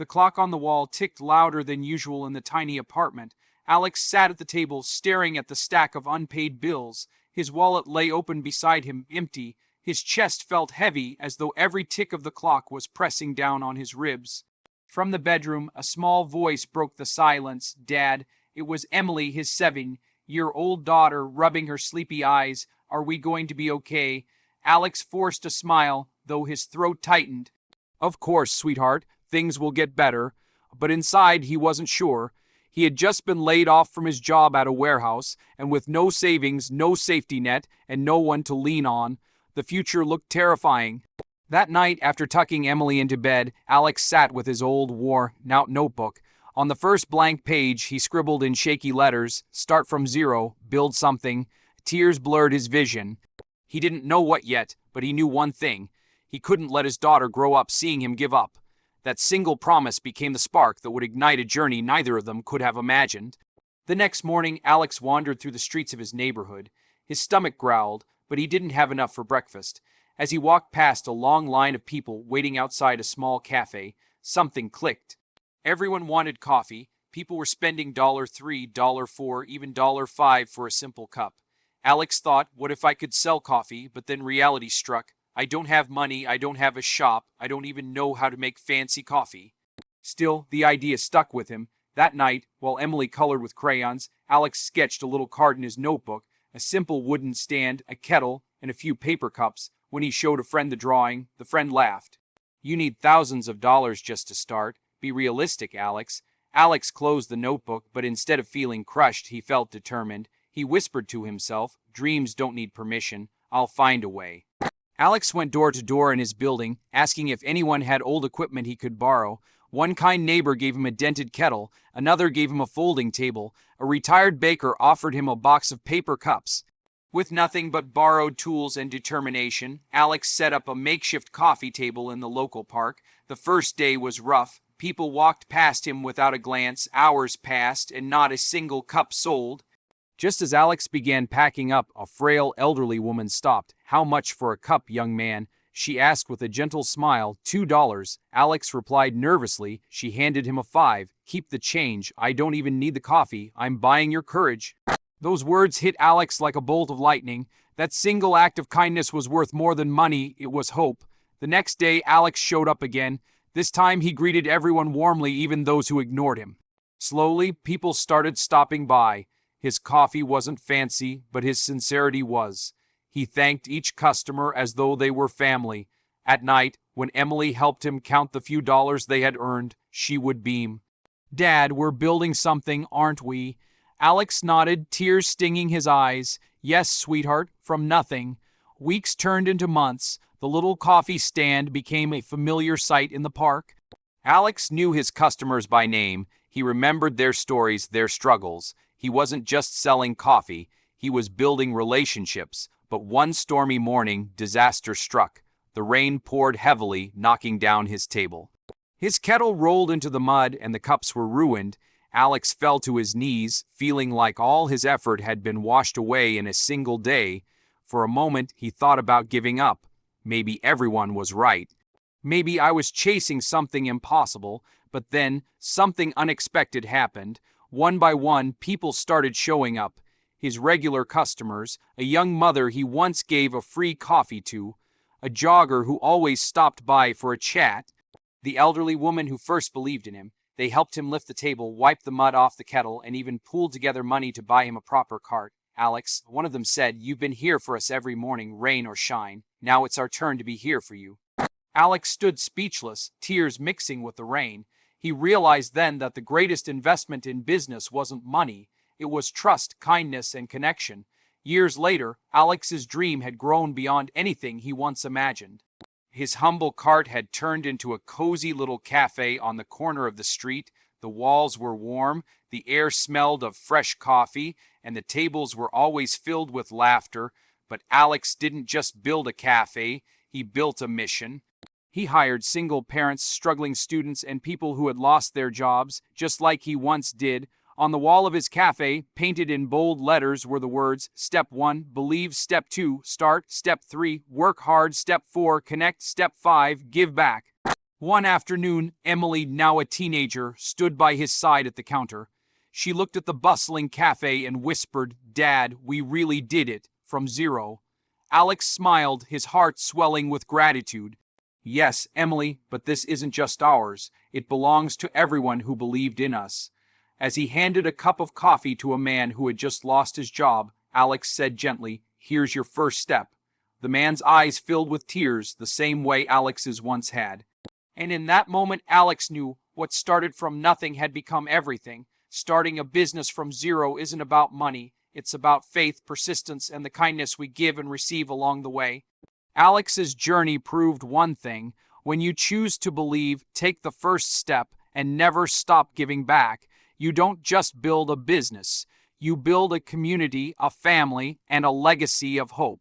The clock on the wall ticked louder than usual in the tiny apartment. Alex sat at the table, staring at the stack of unpaid bills. His wallet lay open beside him, empty. His chest felt heavy, as though every tick of the clock was pressing down on his ribs. From the bedroom, a small voice broke the silence. "Dad." It was Emily, his 7-year-old daughter, rubbing her sleepy eyes. "Are we going to be okay?" Alex forced a smile, though his throat tightened. "Of course, sweetheart. Things will get better." But inside, he wasn't sure. He had just been laid off from his job at a warehouse, and with no savings, no safety net, and no one to lean on, the future looked terrifying. That night, after tucking Emily into bed, Alex sat with his old worn-out notebook. On the first blank page, he scribbled in shaky letters, "Start from zero, build something." Tears blurred his vision. He didn't know what yet, but he knew one thing. He couldn't let his daughter grow up seeing him give up. That single promise became the spark that would ignite a journey neither of them could have imagined. The next morning, Alex wandered through the streets of his neighborhood. His stomach growled, but he didn't have enough for breakfast. As he walked past a long line of people waiting outside a small cafe, something clicked. Everyone wanted coffee. People were spending $3, $4, even $5 for a simple cup. Alex thought, what if I could sell coffee? But then reality struck. I don't have money, I don't have a shop, I don't even know how to make fancy coffee. Still, the idea stuck with him. That night, while Emily colored with crayons, Alex sketched a little card in his notebook, a simple wooden stand, a kettle, and a few paper cups. When he showed a friend the drawing, the friend laughed. "You need thousands of dollars just to start. Be realistic, Alex." Alex closed the notebook, but instead of feeling crushed, he felt determined. He whispered to himself, "Dreams don't need permission. I'll find a way." Alex went door to door in his building, asking if anyone had old equipment he could borrow. One kind neighbor gave him a dented kettle, another gave him a folding table, a retired baker offered him a box of paper cups. With nothing but borrowed tools and determination, Alex set up a makeshift coffee table in the local park. The first day was rough. People walked past him without a glance. Hours passed, and not a single cup sold. Just as Alex began packing up, a frail, elderly woman stopped. "How much for a cup, young man?" she asked with a gentle smile. $2. Alex replied nervously. She handed him a 5. "Keep the change. I don't even need the coffee. I'm buying your courage." Those words hit Alex like a bolt of lightning. That single act of kindness was worth more than money. It was hope. The next day, Alex showed up again. This time, he greeted everyone warmly, even those who ignored him. Slowly, people started stopping by. His coffee wasn't fancy, but his sincerity was. He thanked each customer as though they were family. At night, when Emily helped him count the few dollars they had earned, she would beam. "Dad, we're building something, aren't we?" Alex nodded, tears stinging his eyes. "Yes, sweetheart, from nothing." Weeks turned into months. The little coffee stand became a familiar sight in the park. Alex knew his customers by name. He remembered their stories, their struggles. He wasn't just selling coffee, he was building relationships. But one stormy morning, disaster struck. The rain poured heavily, knocking down his table. His kettle rolled into the mud and the cups were ruined. Alex fell to his knees, feeling like all his effort had been washed away in a single day. For a moment, he thought about giving up. Maybe everyone was right. Maybe I was chasing something impossible, but then something unexpected happened. One by one, people started showing up. His regular customers, a young mother he once gave a free coffee to, a jogger who always stopped by for a chat, the elderly woman who first believed in him. They helped him lift the table, wipe the mud off the kettle, and even pooled together money to buy him a proper cart. "Alex," one of them said, "you've been here for us every morning, rain or shine. Now it's our turn to be here for you." Alex stood speechless, tears mixing with the rain. He realized then that the greatest investment in business wasn't money. It was trust, kindness, and connection. Years later, Alex's dream had grown beyond anything he once imagined. His humble cart had turned into a cozy little cafe on the corner of the street. The walls were warm, the air smelled of fresh coffee, and the tables were always filled with laughter. But Alex didn't just build a cafe, he built a mission. He hired single parents, struggling students, and people who had lost their jobs, just like he once did. On the wall of his cafe, painted in bold letters, were the words, "Step 1, believe. Step 2, start. Step 3, work hard. Step 4, connect. Step 5, give back." One afternoon, Emily, now a teenager, stood by his side at the counter. She looked at the bustling cafe and whispered, "Dad, we really did it, from zero." Alex smiled, his heart swelling with gratitude. "Yes, Emily, but this isn't just ours. It belongs to everyone who believed in us." As he handed a cup of coffee to a man who had just lost his job, Alex said gently, "Here's your first step." The man's eyes filled with tears, the same way Alex's once had. And in that moment, Alex knew what started from nothing had become everything. Starting a business from zero isn't about money. It's about faith, persistence, and the kindness we give and receive along the way. Alex's journey proved one thing: when you choose to believe, take the first step, and never stop giving back, you don't just build a business. You build a community, a family, and a legacy of hope.